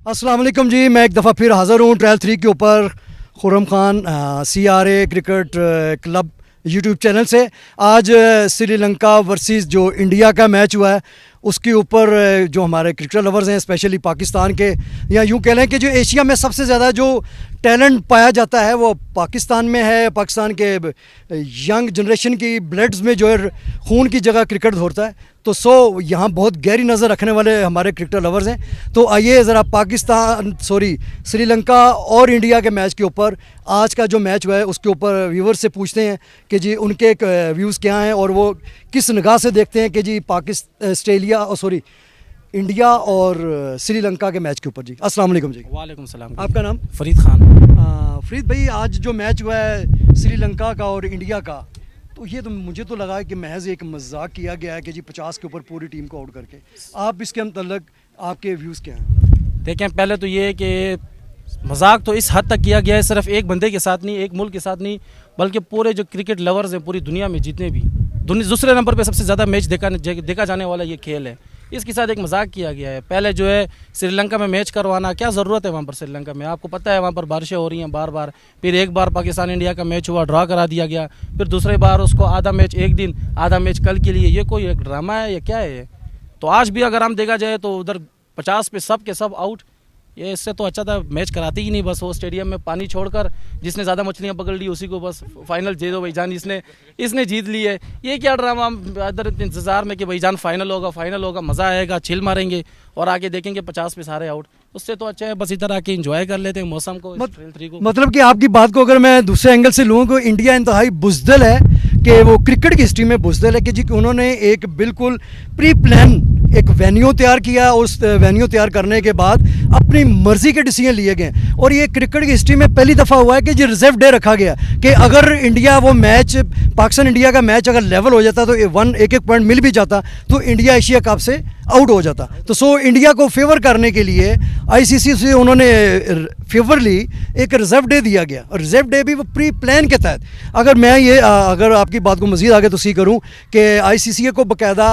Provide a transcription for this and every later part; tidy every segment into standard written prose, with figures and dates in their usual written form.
अस्सलाम वालेकुम जी, मैं एक दफ़ा फिर हाज़िर हूँ ट्रायल 3 के ऊपर Khurram Khan CRA cricket club YouTube channel से। आज श्रीलंका वर्सेस जो इंडिया का मैच हुआ है उसके ऊपर जो हमारे क्रिकेट लवर्स हैं स्पेशली पाकिस्तान के, या यूँ कह लें कि जो एशिया में सबसे ज़्यादा जो टैलेंट पाया जाता है वो पाकिस्तान में है। पाकिस्तान के यंग जनरेशन की ब्लड्स में जो है खून की जगह क्रिकेट होता है, तो यहाँ बहुत गहरी नज़र रखने वाले हमारे क्रिकेट लवर्स हैं। तो आइए ज़रा श्रीलंका और इंडिया के मैच के ऊपर, आज का जो मैच हुआ है उसके ऊपर व्यूवर्स से पूछते हैं कि जी उनके व्यूज़ क्या हैं और वो किस निगाह से देखते हैं कि जी इंडिया और श्रीलंका के मैच के ऊपर। जी अस्सलाम वालेकुम जी। वालेकुम सलाम। आपका नाम? फरीद खान। फरीद भाई, आज जो मैच हुआ है श्रीलंका का और इंडिया का, तो ये तो मुझे तो लगा है कि महज एक मजाक किया गया है कि जी 50 के ऊपर पूरी टीम को आउट करके। आप इसके मतलब आपके व्यूज़ क्या हैं? देखें, पहले तो ये है कि मजाक तो इस हद तक किया गया है, सिर्फ एक बंदे के साथ नहीं, एक मुल्क के साथ नहीं, बल्कि पूरे जो क्रिकेट लवर्स हैं पूरी दुनिया में जितने भी, दूसरे नंबर पे सबसे ज़्यादा मैच देखा जाने वाला ये खेल है, इसके साथ एक मजाक किया गया है। पहले जो है श्रीलंका में मैच करवाना क्या ज़रूरत है? वहाँ पर श्रीलंका में आपको पता है वहाँ पर बारिशें हो रही हैं बार बार। फिर एक बार पाकिस्तान इंडिया का मैच हुआ, ड्रा करा दिया गया, फिर दूसरी बार उसको आधा मैच एक दिन आधा मैच कल के लिए। ये कोई एक ड्रामा है या क्या है? तो आज भी अगर हम देखा जाए तो उधर 50 पे सब के सब आउट। ये इससे तो अच्छा था मैच कराते ही नहीं, बस वो स्टेडियम में पानी छोड़कर जिसने ज़्यादा मछलियाँ पकड़ ली उसी को बस फाइनल दे दो भाईजान, इसने जीत ली है। ये क्या ड्रामा, हम इधर इंतज़ार में कि भाईजान फाइनल होगा, मज़ा आएगा, चिल मारेंगे और आगे देखेंगे 50 पे सारे आउट। उससे तो अच्छा है बस इधर आके एंजॉय कर लेते हैं मौसम को। मतलब कि आपकी बात को अगर मैं दूसरे एंगल से लूँ तो इंडिया इंतहाई बुज़दिल है कि वो क्रिकेट की हिस्ट्री में बुज़दिल है कि जी उन्होंने एक बिल्कुल प्री प्लान एक वेन्यू तैयार किया, उस वेन्यू तैयार करने के बाद अपनी मर्जी के डिसीजन लिए गए। और ये क्रिकेट की हिस्ट्री में पहली दफ़ा हुआ है कि जो रिजर्व डे रखा गया कि अगर इंडिया वो मैच पाकिस्तान इंडिया का मैच अगर लेवल हो जाता तो एक पॉइंट मिल भी जाता तो इंडिया एशिया कप से आउट हो जाता। तो इंडिया को फेवर करने के लिए ICC से उन्होंने फेवरली एक रिजर्व डे दिया गया, और रिजर्व डे भी वो प्री प्लान के तहत। अगर आपकी बात को मज़ीद आगे तोसी करूँ कि ICC को बाकायदा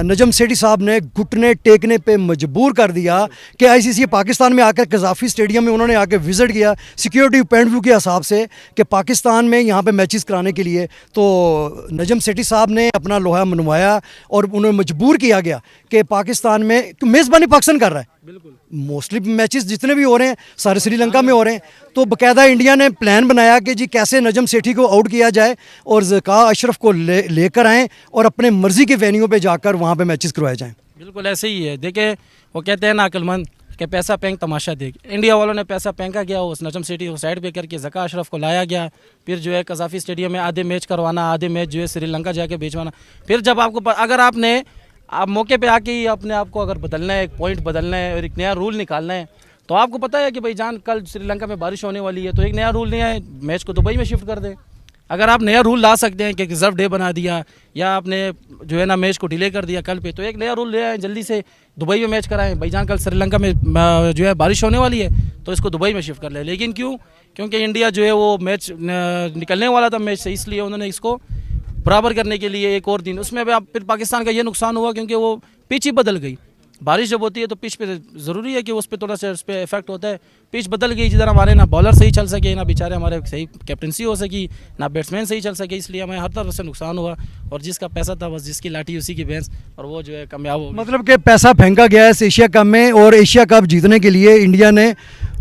नजम सेठी साहब ने घुटने टेकने पे मजबूर कर दिया कि ICC पाकिस्तान में आकर कज़ाफ़ी स्टेडियम में उन्होंने आके विज़िट किया सिक्योरिटी पॉइंट व्यू के हिसाब से कि पाकिस्तान में यहाँ पे मैचेस कराने के लिए। तो नजम सेठी साहब ने अपना लोहा मनवाया और उन्हें मजबूर किया गया कि पाकिस्तान में मेज़बानी पाकिस्तान कर रहा है, बिल्कुल मोस्टली मैचेस जितने भी हो रहे हैं सारे श्रीलंका में हो रहे हैं। तो बाकायदा इंडिया ने प्लान बनाया कि जी कैसे नजम सेठी को आउट किया जाए और ज़का अशरफ को लेकर आएँ और अपने मर्ज़ी के वेन्यू पे जाकर वहाँ पे मैचेस करवाए जाएँ। बिल्कुल ऐसे ही है। देखिए वो कहते हैं ना अक्लमंद कि पैसा फेंक तमाशा देख। इंडिया वालों ने पैसा फेंका गया, उस नजम सेठी को साइड पे करके ज़का अशरफ को लाया गया। फिर जो है कज़ाफ़ी स्टेडियम में आधे मैच करवाना, आधे मैच जो है श्रीलंका जाके भेजवाना। फिर जब अगर आपने आप मौके पे आके ही अपने आप को अगर बदलना है, एक पॉइंट बदलना है और एक नया रूल निकालना है, तो आपको पता है कि भाई जान कल श्रीलंका में बारिश होने वाली है, तो एक नया रूल नहीं है, मैच को दुबई में शिफ्ट कर दें। अगर आप नया रूल ला सकते हैं कि रिजर्व डे बना दिया या आपने जो है ना मैच को डिले कर दिया कल पे, तो एक नया रूल ले आए, जल्दी से दुबई में मैच कराएं। भाईजान कल श्रीलंका में जो है बारिश होने वाली है तो इसको दुबई में शिफ्ट कर ले। लेकिन क्यों? क्योंकि इंडिया जो है वो मैच निकलने वाला था मैच से, इसलिए उन्होंने इसको बराबर करने के लिए एक और दिन उसमें फिर पाकिस्तान का ये नुकसान हुआ क्योंकि वो पिच ही बदल गई। बारिश जब होती है तो पिच पे ज़रूरी है कि उस पर थोड़ा सा उस पर इफेक्ट होता है। पिच बदल गई जिधर हमारे ना बॉलर सही चल सके, ना बेचारे हमारे सही कैप्टनसी हो सकी, ना बैट्समैन सही चल सके, इसलिए हमें हर तरफ से नुकसान हुआ। और जिसका पैसा था बस जिसकी लाठी उसी की भैंस, और वो जो है कामयाब हो। मतलब कि पैसा फेंका गया है एशिया कप में, और एशिया कप जीतने के लिए इंडिया ने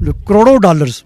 करोड़ों डॉलर्स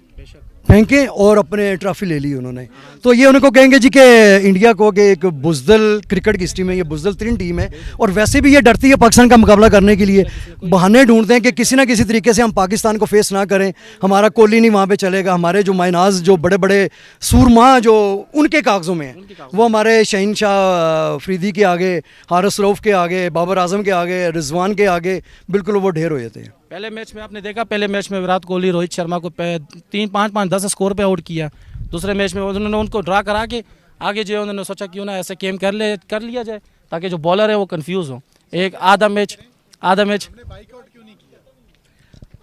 फेंके और अपने ट्रॉफी ले ली उन्होंने। तो ये उनको कहेंगे जी कि इंडिया को कि एक बुज़दिल क्रिकेट की हिस्ट्री में ये बुज़दिल तरीन टीम है, और वैसे भी ये डरती है पाकिस्तान का मुकाबला करने के लिए, बहाने ढूंढते हैं कि किसी ना किसी तरीके से हम पाकिस्तान को फेस ना करें, हमारा कोहली नहीं वहाँ पे चलेगा, हमारे जो मायनाज जो बड़े बड़े सूरमा जो उनके कागज़ों में हैं वो हमारे शहीन शाह अफरीदी के आगे, हारिस रऊफ़ के आगे, बाबर आजम के आगे, रिजवान के आगे बिल्कुल वो ढेर हो जाते हैं। पहले मैच में आपने देखा, पहले मैच में विराट कोहली रोहित शर्मा को 3-5-5-10 स्कोर पे आउट किया। दूसरे मैच में उन्होंने उनको ड्रा करा के आगे जो है उन्होंने सोचा क्यों ना ऐसे गेम कर लिया जाए ताकि जो बॉलर है वो कंफ्यूज हो। एक आधा match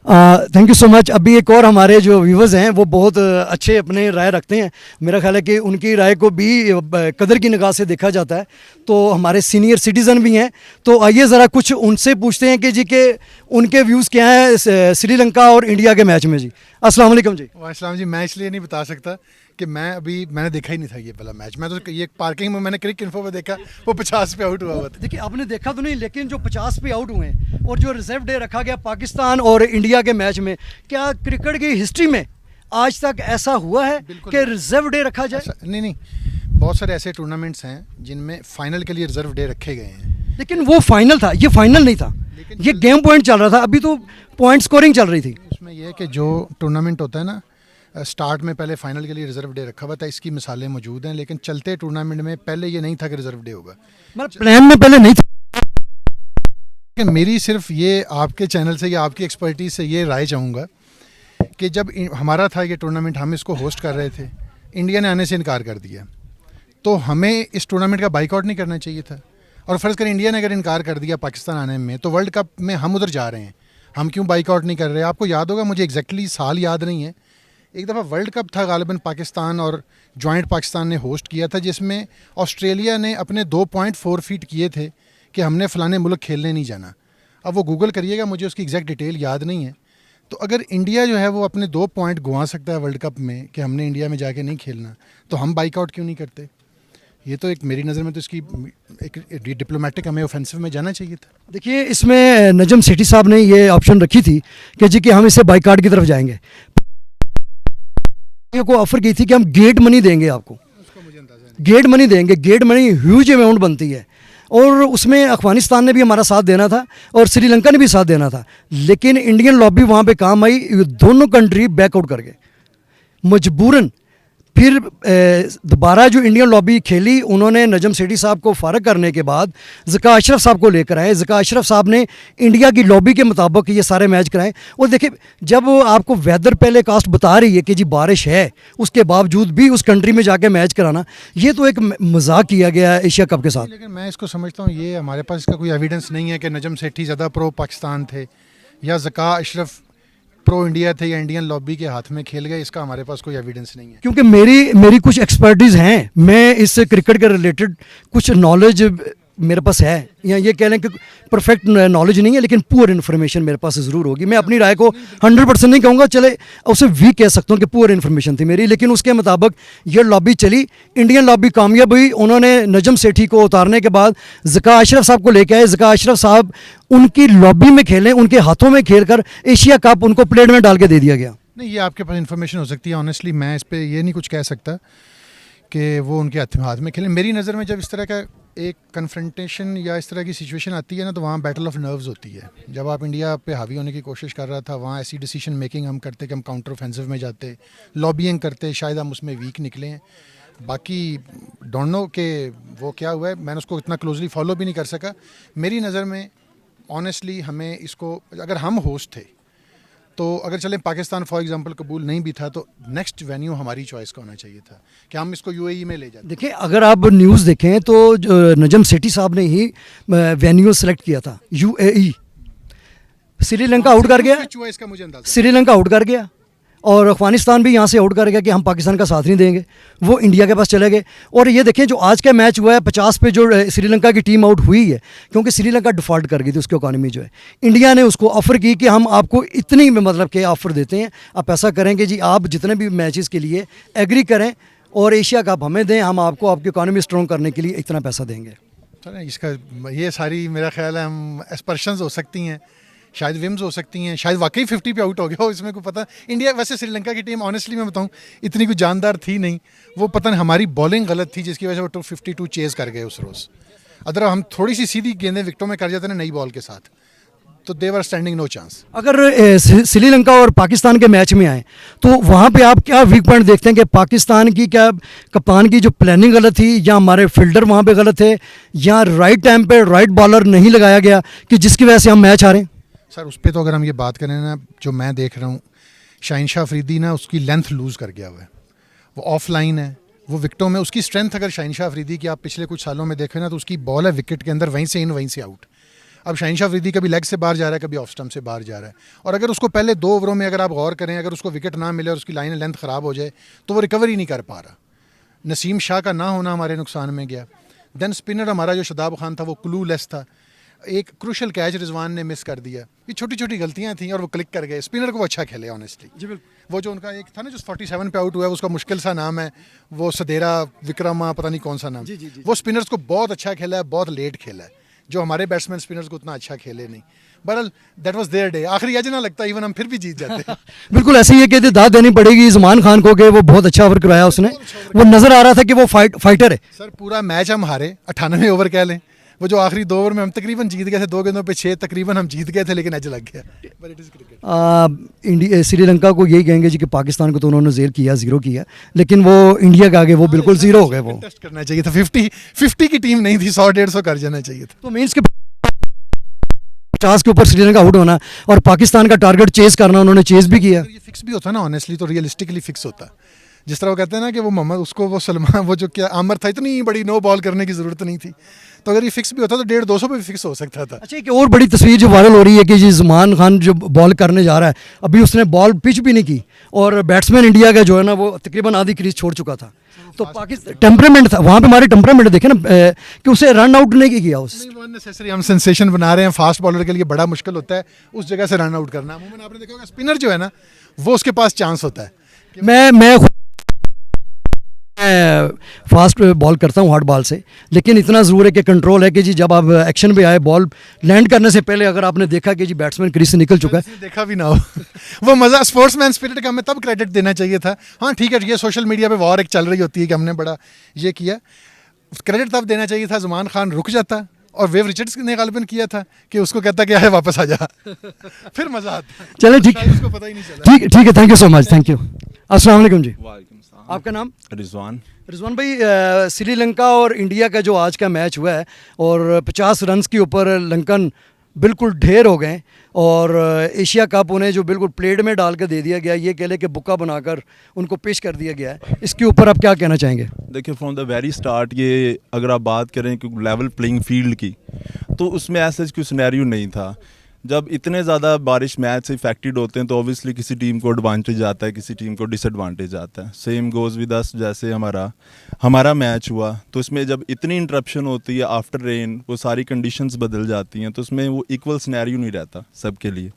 thank you so much. अभी एक और हमारे जो व्यूवर्स हैं वो बहुत अच्छे अपने राय रखते हैं। मेरा ख्याल है कि उनकी राय को भी कदर की निगाह से देखा जाता है। तो हमारे सीनियर सिटीज़न भी हैं, तो आइए ज़रा कुछ उनसे पूछते हैं कि जी के उनके व्यूज़ क्या हैं श्रीलंका और इंडिया के मैच में। जी अस्सलाम वालेकुम जी। वालेकुम जी। मैं इसलिए नहीं बता सकता कि मैंने देखा ही नहीं था ये वाला मैच। मैं तो ये पार्किंग में मैंने क्रिक इन्फो पे देखा, वो 50 पे आउट हुआ था। देखिए आपने देखा तो नहीं, लेकिन जो 50 पे आउट हुए हैं और जो रिजर्व डे रखा गया पाकिस्तान और इंडिया के मैच में, क्या क्रिकेट की हिस्ट्री में आज तक ऐसा हुआ है कि रिजर्व डे रखा जाए? नहीं, बहुत सारे ऐसे टूर्नामेंट्स हैं जिनमें फाइनल के लिए रिजर्व डे रखे गए हैं, लेकिन वो फाइनल था, ये फाइनल नहीं था, ये गेम पॉइंट चल रहा था। अभी तो पॉइंट स्कोरिंग चल रही थी। उसमें यह है कि जो टूर्नामेंट होता है ना, स्टार्ट में पहले फाइनल के लिए रिजर्व डे रखा हुआ था। इसकी मिसालें मौजूद हैं, लेकिन चलते टूर्नामेंट में पहले ये नहीं था कि रिजर्व डे होगा। मतलब प्लान में पहले नहीं था। लेकिन मेरी सिर्फ ये आपके चैनल से या आपकी एक्सपर्टीज से ये राय चाहूँगा कि जब हमारा था ये टूर्नामेंट, हम इसको होस्ट कर रहे थे, इंडिया ने आने से इनकार कर दिया, तो हमें इस टूर्नामेंट का बाइकआउट नहीं करना चाहिए था। और फ़र्ज़ करें इंडिया ने अगर इनकार कर दिया पाकिस्तान आने में, तो वर्ल्ड कप में हम उधर जा रहे हैं, हम क्यों बाइकआउट नहीं कर रहे? आपको याद होगा, मुझे एग्जैक्टली साल याद नहीं है, एक दफ़ा वर्ल्ड कप था गालिबन पाकिस्तान और जॉइंट पाकिस्तान ने होस्ट किया था, जिसमें ऑस्ट्रेलिया ने अपने 2 पॉइंट फॉरफीट किए थे कि हमने फ़लाने मुल्क खेलने नहीं जाना। अब वो गूगल करिएगा, मुझे उसकी एग्जैक्ट डिटेल याद नहीं है। तो अगर इंडिया जो है वो अपने 2 पॉइंट गंवा सकता है वर्ल्ड कप में कि हमने इंडिया में जाके नहीं खेलना, तो हम बाइकआउट क्यों नहीं करते? ये तो एक मेरी नज़र में तो इसकी एक डिप्लोमेटिक हमें ऑफेंसिव में जाना चाहिए था। देखिए इसमें नजम सेठी साहब ने ये ऑप्शन रखी थी कि जी कि हम इसे बाइकाट की तरफ जाएंगे, को ऑफर की थी कि हम गेट मनी देंगे आपको, गेट मनी देंगे। गेट मनी ह्यूज अमाउंट बनती है, और उसमें अफगानिस्तान ने भी हमारा साथ देना था और श्रीलंका ने भी साथ देना था, लेकिन इंडियन लॉबी वहाँ पे काम आई, दोनों कंट्री बैकआउट कर गए मजबूरन। फिर दोबारा जो इंडियन लॉबी खेली, उन्होंने नजम सेठी साहब को फारग करने के बाद ज़का अशरफ साहब को लेकर आए। ज़का अशरफ साहब ने इंडिया की लॉबी के मुताबिक ये सारे मैच कराएं। और देखिए, जब आपको वेदर पहले कास्ट बता रही है कि जी बारिश है, उसके बावजूद भी उस कंट्री में जाके मैच कराना, ये तो एक मजाक किया गया है एशिया कप के साथ। लेकिन मैं इसको समझता हूँ, ये हमारे पास इसका कोई एविडेंस नहीं है कि नजम सेठी ज़्यादा प्रो पाकिस्तान थे या ज़का अशरफ प्रो इंडिया थे या इंडियन लॉबी के हाथ में खेल गए। इसका हमारे पास कोई एविडेंस नहीं है, क्योंकि मेरी कुछ एक्सपर्टीज़ हैं, मैं इस क्रिकेट के रिलेटेड कुछ नॉलेज मेरे पास है, या ये कह लें कि परफेक्ट नॉलेज नहीं है, लेकिन पुअर इन्फॉर्मेशन मेरे पास ज़रूर होगी। मैं अपनी राय को 100% नहीं कहूँगा, चले उसे वीक कह सकता हूँ कि पुअर इन्फॉर्मेशन थी मेरी, लेकिन उसके मुताबिक ये लॉबी चली, इंडियन लॉबी कामयाब हुई। उन्होंने नजम सेठी को उतारने के बाद ज़का अशरफ साहब को लेके आए। ज़का अशरफ साहब उनकी लॉबी में खेलें, उनके हाथों में खेल कर एशिया कप उनको प्लेट में डाल के दे दिया गया। नहीं, ये आपके पास इन्फॉर्मेशन हो सकती है। ऑनेस्टली मैं इस पर ये नहीं कुछ कह सकता कि वो उनके हाथ में खेलें। मेरी नज़र में जब इस तरह का एक कन्फ्रंटेशन या इस तरह की सिचुएशन आती है ना, तो वहाँ बैटल ऑफ नर्व्स होती है। जब आप इंडिया पे हावी होने की कोशिश कर रहा था, वहाँ ऐसी डिसीजन मेकिंग हम करते कि हम काउंटर ऑफेंसिव में जाते, लॉबिंग करते, शायद हम उसमें वीक निकले हैं। बाकी डोंट नो कि वो क्या हुआ है, मैंने उसको इतना क्लोजली फॉलो भी नहीं कर सका। मेरी नज़र में ऑनेस्टली हमें इसको, अगर हम होस्ट थे तो अगर चलें पाकिस्तान फॉर एग्जांपल कबूल नहीं भी था, तो नेक्स्ट वेन्यू हमारी चॉइस का होना चाहिए था कि हम इसको यूएई में ले जाते। देखिए, अगर आप न्यूज़ देखें तो नजम सेठी साहब ने ही वेन्यू सेलेक्ट किया था, यूएई। श्रीलंका आउट कर गया, चॉइस का मुझे अंदाजा, श्रीलंका आउट कर गया, और अफगानिस्तान भी यहाँ से आउट कर गया कि हम पाकिस्तान का साथ नहीं देंगे, वो इंडिया के पास चले गए। और ये देखें, जो आज का मैच हुआ है 50 पे जो श्रीलंका की टीम आउट हुई है, क्योंकि श्रीलंका डिफ़ॉल्ट कर गई थी, उसकी इकॉनमी जो है, इंडिया ने उसको ऑफ़र की कि हम आपको इतनी मतलब के ऑफ़र देते हैं, आप ऐसा करेंगे जी, आप जितने भी मैचेस के लिए एग्री करें और एशिया कप हमें दें, हम आपको आपकी इकॉनमी स्ट्रॉन्ग करने के लिए इतना पैसा देंगे। इसका ये सारी मेरा ख्याल है हम एस्पर्शंस हो सकती हैं, शायद विम्स हो सकती हैं, शायद वाकई 50 पे आउट हो गया हो, इसमें कोई पता। इंडिया वैसे श्रीलंका की टीम ऑनेस्टली मैं बताऊं इतनी कोई जानदार थी नहीं, वो पता नहीं हमारी बॉलिंग गलत थी जिसकी वजह से वो 252 चेज़ कर गए उस रोज़। अदर हम थोड़ी सी सीधी गेंदें विकेटों में कर जाते ना नई बॉल के साथ, तो दे वर स्टैंडिंग नो चांस। अगर श्रीलंका और पाकिस्तान के मैच में आए तो वहाँ पे आप क्या वीक पॉइंट देखते हैं कि पाकिस्तान की क्या कप्तान की जो प्लानिंग गलत थी, या हमारे फील्डर वहाँ पे गलत थे, या राइट टाइम पे राइट बॉलर नहीं लगाया गया कि जिसकी वजह से हम मैच हारें? सर उस पर तो अगर हम ये बात करें ना, जो मैं देख रहा हूँ, शाहीन शाह अफरीदी ना उसकी लेंथ लूज़ कर गया हुआ है, वो ऑफलाइन है, वो विकेटों में उसकी स्ट्रेंथ, अगर शाहीन शाह अफरीदी की आप पिछले कुछ सालों में देखें ना, तो उसकी बॉल है विकेट के अंदर, वहीं से इन वहीं से आउट। अब शाहीन शाह अफरीदी कभी लेग से बाहर जा रहा है, कभी ऑफ स्टंप से बाहर जा रहा है, और अगर उसको पहले 2 ओवरों में अगर आप गौर करें, अगर उसको विकेट ना मिले और उसकी लाइन लेंथ ख़राब हो जाए तो वो रिकवर ही नहीं कर पा रहा। नसीम शाह का ना होना हमारे नुकसान में गया। देन स्पिनर हमारा जो शदाब खान था वो क्लू लेस था, एक क्रूशल कैच रिजवान ने मिस कर दिया। ये छोटी छोटी गलतियां थी और वो क्लिक कर गए। स्पिनर को वो अच्छा खेले ऑनेस्टली जी, बिल्कुल। वो जो उनका एक था ना जो 47 पे आउट हुआ है, उसका मुश्किल सा नाम है वो सदेरा विक्रमा, पता नहीं कौन सा नाम। जी। वो स्पिनर्स को बहुत अच्छा खेला है, बहुत लेट खेला है, जो हमारे बैट्समैन स्पिनर्स को उतना अच्छा खेले नहीं। बहरहाल दैट वाज देयर डे। आखिरी अज ना लगता इवन हम फिर भी जीत जाते। बिल्कुल ऐसे ही है कि दाद देनी पड़ेगी ज़मान खान को कि वो बहुत अच्छा ओवर करवाया उसने। वो नज़र आ रहा था कि वो फाइटर है। सर पूरा मैच हम हारे, 98 ओवर कह लें, वो जो आखिरी 2 ओवर में हम तकरीबन जीत गए थे, 2 गेंदों पे 6 तकरीबन हम जीत गए थे, लेकिन एज लग गया। But it is cricket. India Sri Lanka को यही कहेंगे जी कि पाकिस्तान को तो उन्होंने ज़ेर किया, ज़ीरो किया, लेकिन वो इंडिया के आगे वो बिल्कुल ज़ीरो हो गए। वो टेस्ट करना चाहिए था, 50 की टीम नहीं थी, 100-150 कर जाना चाहिए था। तो मीन्स के 50 के ऊपर श्रीलंका आउट होना और पाकिस्तान का टारगेट चेस करना, उन्होंने चेस भी किया। अगर ये फिक्स भी होता ना ऑनेस्टली, तो रियलिस्टिकली फिक्स होता। जिस तरह वो कहते हैं ना कि वो मोहम्मद उसको वो सलमान वो जो क्या आमर था, इतनी बड़ी नो बॉल करने की ज़रूरत नहीं थी, तो अगर ये फिक्स भी होता तो 150-200 पे भी फिक्स हो सकता था। अच्छा, एक और बड़ी तस्वीर जो वायरल हो रही है कि जी ज़मान खान जो बॉल करने जा रहा है, अभी उसने बॉल पिच भी नहीं की और बैट्समैन इंडिया का जो है ना वो तकरीबन आधी क्रीज छोड़ चुका था। तो पाकिस्तान टेम्परामेंट था वहाँ पे, हमारे टेम्परामेंट देखे ना कि उसे रन आउट नहीं किया उस। नहीं, वो अननेसेसरी हम सेंसेशन बना रहे हैं। फास्ट बॉलर के लिए बड़ा मुश्किल होता है उस जगह से रन आउट करना। अमूमन आपने देखा होगा स्पिनर जो है ना वो उसके पास चांस होता है। मैं फास्ट बॉल करता हूँ हार्ड बॉल से, लेकिन इतना ज़रूर है कि कंट्रोल है कि जी जब आप एक्शन पे आए, बॉल लैंड करने से पहले अगर आपने देखा कि जी बैट्समैन क्रीज से निकल चुका है, देखा भी ना हो वो मज़ा स्पोर्ट्समैन स्पिरिट का हमें तब क्रेडिट देना चाहिए था। हाँ ठीक है, ये सोशल मीडिया पे वॉर एक चल रही होती है कि हमने बड़ा ये किया, क्रेडिट तब देना चाहिए था। ज़मान खान रुक जाता और वेव रिचर्ड्स ने गालिबन किया था कि उसको कहता कि आए वापस आ जा फिर मज़ा आता। चले ठीक, उसको पता ही नहीं चला। ठीक है, thank you so much, thank you. अस्सलाम वालेकुम जी। आपका नाम? रिजवान। रिजवान भाई, श्रीलंका और इंडिया का जो आज का मैच हुआ है और 50 रन्स के ऊपर लंकन बिल्कुल ढेर हो गए और एशिया कप उन्हें जो बिल्कुल प्लेट में डाल कर दे दिया गया, ये कह ले कि बुक्का बनाकर उनको पेश कर दिया गया है, इसके ऊपर आप क्या कहना चाहेंगे? देखिए फ्रॉम द वेरी स्टार्ट ये अगर आप बात करें कि लेवल प्लेइंग फील्ड की, तो उसमें ऐसा कोई सिनेरियो नहीं था। जब इतने ज़्यादा बारिश मैच से इफेक्टेड होते हैं तो ऑब्वियसली किसी टीम को एडवांटेज आता है, किसी टीम को डिसएडवांटेज आता है। सेम गोज़ विद अस, जैसे हमारा मैच हुआ तो इसमें जब इतनी इंटरप्शन होती है आफ्टर रेन, वो सारी कंडीशंस बदल जाती हैं, तो उसमें वो इक्वल सिनेरियो नहीं रहता सबके लिए।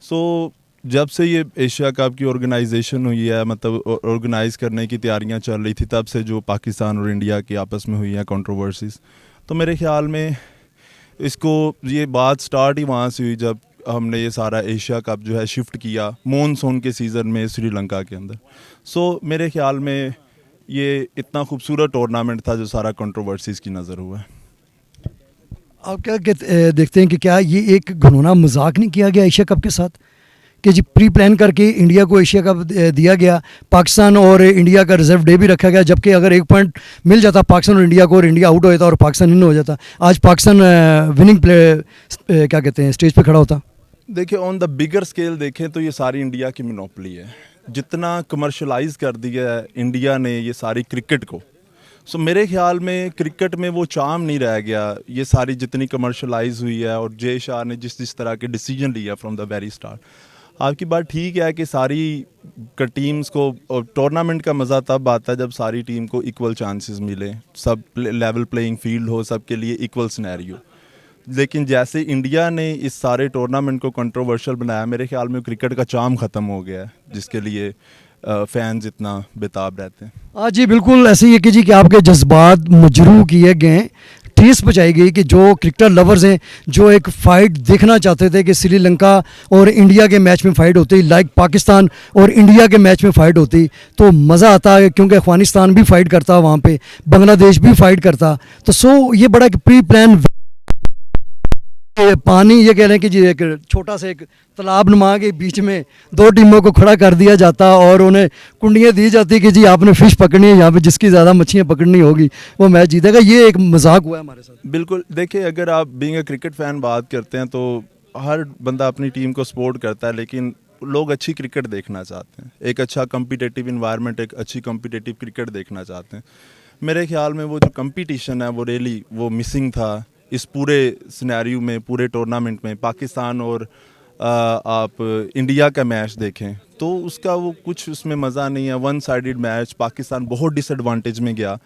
सो जब से ये एशिया कप की ऑर्गेनाइजेशन हुई है, मतलब ऑर्गेनाइज करने की तैयारियां चल रही थी, तब से जो पाकिस्तान और इंडिया की आपस में हुई हैं कंट्रोवर्सीज, तो मेरे ख्याल में इसको ये बात स्टार्ट ही वहाँ से हुई जब हमने ये सारा एशिया कप जो है शिफ्ट किया मॉनसून के सीज़न में श्रीलंका के अंदर। सो मेरे ख्याल में ये इतना खूबसूरत टूर्नामेंट था जो सारा कंट्रोवर्सीज की नज़र हुआ है। आप क्या देखते हैं कि क्या ये एक घिनौना मजाक नहीं किया गया एशिया कप के साथ कि जी प्री प्लान करके इंडिया को एशिया कप दिया गया, पाकिस्तान और इंडिया का रिजर्व डे भी रखा गया, जबकि अगर एक पॉइंट मिल जाता पाकिस्तान और इंडिया को और इंडिया आउट हो जाता और पाकिस्तान इन हो जाता, आज पाकिस्तान विनिंग प्ले क्या कहते हैं स्टेज पे खड़ा होता। देखिए ऑन द बिगर स्केल देखें तो ये सारी इंडिया की मोनोपोली है। जितना कमर्शलाइज कर दिया है इंडिया ने ये सारी क्रिकेट को, सो मेरे ख्याल में क्रिकेट में वो चार्म नहीं रह गया। ये सारी जितनी कमर्शलाइज हुई है और जय शाह ने जिस तरह के डिसीजन लिया फ्रॉम द वेरी स्टार्ट, आपकी बात ठीक है कि सारी टीम्स को टूर्नामेंट का मज़ा तब आता है जब सारी टीम को इक्वल चांसेस मिले, सब लेवल प्लेइंग फील्ड हो, सबके लिए इक्वल सिनेरियो। लेकिन जैसे इंडिया ने इस सारे टूर्नामेंट को कंट्रोवर्शियल बनाया, मेरे ख्याल में क्रिकेट का चार्म ख़त्म हो गया है जिसके लिए फैंस इतना बेताब रहते हैं। हाँ जी, बिल्कुल ऐसे ही है कि जी कि आपके जज्बात मजरू किए गए, ठेस पहुँचाई गई कि जो क्रिकेटर लवर्स हैं जो एक फ़ाइट देखना चाहते थे कि श्रीलंका और इंडिया के मैच में फ़ाइट होती, लाइक पाकिस्तान और इंडिया के मैच में फ़ाइट होती, तो मज़ा आता है क्योंकि अफ़गानिस्तान भी फ़ाइट करता वहाँ पे, बांग्लादेश भी फ़ाइट करता। तो सो ये बड़ा एक प्री प्लान पानी, ये कह रहे हैं कि जी एक छोटा सा एक तालाब नुमा के बीच में 2 टीमों को खड़ा कर दिया जाता और उन्हें कुंडियाँ दी जाती कि जी आपने फ़िश पकड़नी है, यहाँ पे जिसकी ज़्यादा मच्छियाँ पकड़नी होगी वो मैच जीतेगा। ये एक मजाक हुआ है हमारे साथ। बिल्कुल, देखिए अगर आप बीइंग अ क्रिकेट फ़ैन बात करते हैं तो हर बंदा अपनी टीम को सपोर्ट करता है, लेकिन लोग अच्छी क्रिकेट देखना चाहते हैं, एक अच्छा कम्पिटिटिव इन्वायरमेंट, एक अच्छी कम्पिटिटिव क्रिकेट देखना चाहते हैं। मेरे ख्याल में वो जो कंपटीशन है वो रियली वो मिसिंग था इस पूरे सिनेरियो में, पूरे टूर्नामेंट में पाकिस्तान और आप इंडिया का मैच देखें तो उसका वो कुछ उसमें मज़ा नहीं है। वन साइडेड मैच, पाकिस्तान बहुत डिसएडवांटेज में गया।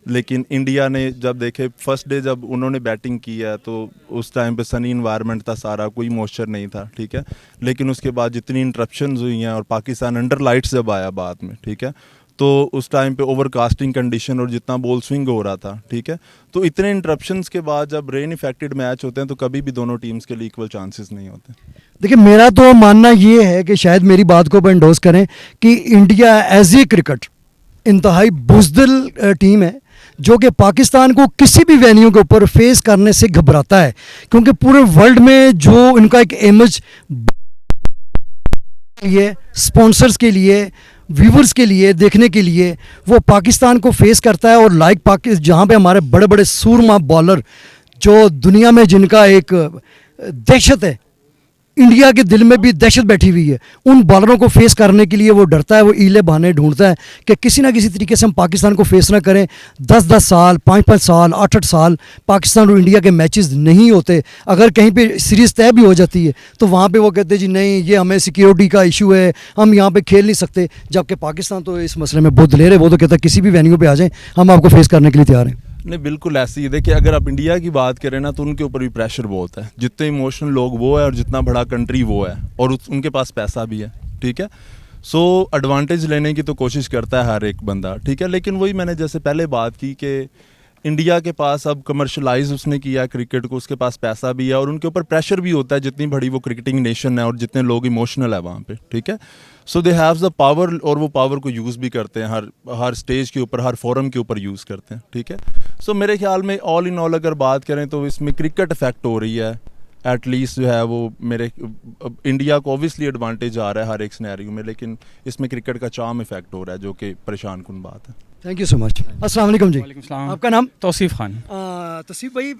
लेकिन इंडिया ने जब देखे फर्स्ट डे जब उन्होंने बैटिंग की है तो उस टाइम पे सनी इन्वायरमेंट था सारा, कोई मॉइस्चर नहीं था, ठीक है। लेकिन उसके बाद जितनी इंटरप्शंस हुई हैं और पाकिस्तान अंडर लाइट्स जब आया बाद में, ठीक है, तो उस टाइम पे ओवरकास्टिंग कंडीशन और जितना बॉल स्विंग हो रहा था, ठीक है, तो इतने इंटरप्शंस के बाद जब रेन इफेक्टेड मैच होते हैं तो कभी भी दोनों टीम्स के लिए इक्वल चांसेस नहीं होते। देखिए, मेरा तो मानना ये है कि शायद मेरी बात को एंडोर्स करें कि इंडिया एज ए क्रिकेट इंतहाई बुज़दिल टीम है जो कि पाकिस्तान को किसी भी वेन्यू के ऊपर फेस करने से घबराता है, क्योंकि पूरे वर्ल्ड में जो इनका एक इमेज लिए, स्पॉन्सर्स के लिए, व्यूवर्स के लिए, देखने के लिए वो पाकिस्तान को फेस करता है। और लाइक जहाँ पे हमारे बड़े बड़े सूरमा बॉलर जो दुनिया में जिनका एक दहशत है, इंडिया के दिल में भी दहशत बैठी हुई है, उन बॉलरों को फेस करने के लिए वो डरता है, वो ईले बहाने ढूंढता है कि किसी ना किसी तरीके से हम पाकिस्तान को फेस ना करें। 10-10 साल, 5-5 साल, 8-8 साल पाकिस्तान और इंडिया के मैचेस नहीं होते। अगर कहीं पे सीरीज़ तय भी हो जाती है तो वहाँ पे वो कहते हैं जी नहीं, ये हमें सिक्योरिटी का इशू है, हम यहाँ पे खेल नहीं सकते। जबकि पाकिस्तान तो इस मसले में बहुत दिलेर है, वो तो कहता है किसी भी वेन्यू पर आ जाएँ, हम आपको फेस करने के लिए तैयार हैं। नहीं, बिल्कुल ऐसी ही। देखिए, अगर आप इंडिया की बात करें ना तो उनके ऊपर भी प्रेशर बहुत है। जितने इमोशनल लोग वो है और जितना बड़ा कंट्री वो है, और उनके पास पैसा भी है, ठीक है। सो एडवांटेज लेने की तो कोशिश करता है हर एक बंदा, ठीक है। लेकिन वही मैंने जैसे पहले बात की कि इंडिया के पास अब कमर्शलाइज उसने किया क्रिकेट को, उसके पास पैसा भी है और उनके ऊपर प्रेशर भी होता है, जितनी बड़ी वो क्रिकेटिंग नेशन है और जितने लोग इमोशनल है वहाँ पे, ठीक है। सो दे हैव द पावर, और वो पावर को यूज़ भी करते हैं, हर स्टेज के ऊपर, हर फोरम के ऊपर यूज़ करते हैं, ठीक है। सो मेरे ख्याल में ऑल इन ऑल अगर बात करें तो इसमें क्रिकेट इफेक्ट हो रही है एटलीस्ट जो है वो मेरे इंडिया को ऑब्वियसली एडवांटेज आ रहा है हर एक सिनेरियो में, लेकिन इसमें क्रिकेट का चार्म इफेक्ट हो रहा है जो कि परेशान कुन बात है। Thank you so much. अस्सलाम वालेकुम जी। वालेकुम सलाम। आपका नाम? तौसीफ खान। तौसीफ भाई,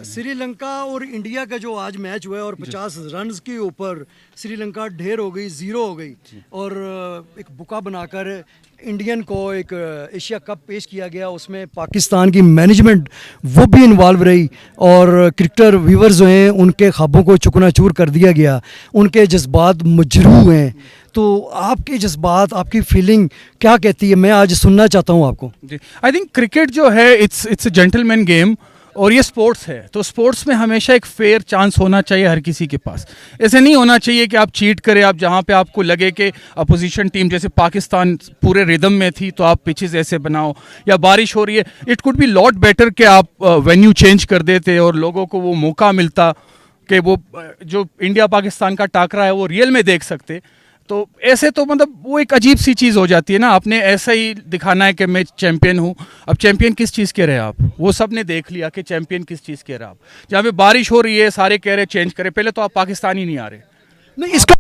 श्रीलंका और इंडिया का जो आज मैच हुआ है और 50 रन्स के ऊपर श्रीलंका ढेर हो गई, ज़ीरो हो गई, और एक बुका बनाकर इंडियन को एक एशिया कप पेश किया गया। उसमें पाकिस्तान की मैनेजमेंट वो भी इन्वॉल्व रही और क्रिकेटर व्यूवर्स जो हैं उनके ख्वाबों को चुकनाचूर कर दिया गया, उनके जज्बात मजरूह हैं। तो आपके जज्बात, आपकी फीलिंग क्या कहती है? मैं आज सुनना चाहता हूँ आपको। जी, आई थिंक क्रिकेट जो है इट्स अ जेंटलमैन गेम, और ये स्पोर्ट्स है, तो स्पोर्ट्स में हमेशा एक फेयर चांस होना चाहिए हर किसी के पास। ऐसे नहीं होना चाहिए कि आप चीट करें, आप जहाँ पे आपको लगे कि अपोजिशन टीम, जैसे पाकिस्तान पूरे रिदम में थी तो आप पिचेस ऐसे बनाओ, या बारिश हो रही है, it could be lot better कि आप वेन्यू चेंज कर देते और लोगों को वो मौका मिलता कि वो जो इंडिया पाकिस्तान का टाकरा है वो रियल में देख सकते। तो ऐसे तो मतलब वो एक अजीब सी चीज़ हो जाती है ना, आपने ऐसा ही दिखाना है कि मैं चैंपियन हूँ। अब चैंपियन किस चीज़ के रहे आप? वो सब ने देख लिया कि चैंपियन किस चीज़ के रहे आप। जहाँ पे बारिश हो रही है सारे कह रहे चेंज करें, पहले तो आप पाकिस्तानी नहीं आ रहे। नहीं, इसका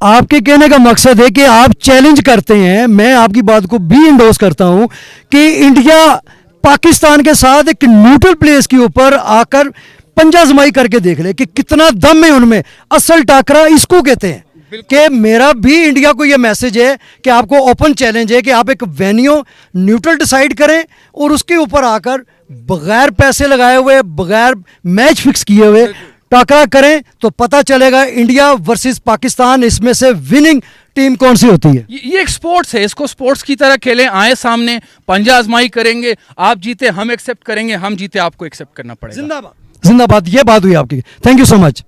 आपके कहने का मकसद है कि आप चैलेंज करते हैं, मैं आपकी बात को भी इंडोर्स करता हूं कि इंडिया पाकिस्तान के साथ एक न्यूट्रल प्लेस के ऊपर आकर पंजाजमाई करके देख ले कि कितना दम है उनमें। असल टाकरा इसको कहते हैं कि मेरा भी इंडिया को ये मैसेज है कि आपको ओपन चैलेंज है कि आप एक वेन्यू न्यूट्रल डिसाइड करें और उसके ऊपर आकर बगैर पैसे लगाए हुए, बगैर मैच फिक्स किए हुए टाकरा करें, तो पता चलेगा इंडिया वर्सेस पाकिस्तान, इसमें से विनिंग टीम कौन सी होती है। ये एक स्पोर्ट्स है, इसको स्पोर्ट्स की तरह खेलें, आए सामने पंजा आजमाई करेंगे, आप जीते हम एक्सेप्ट करेंगे, हम जीते आपको एक्सेप्ट करना पड़ेगा। जिंदाबाद, जिंदाबाद। ये बात हुई आपकी। Thank you so much.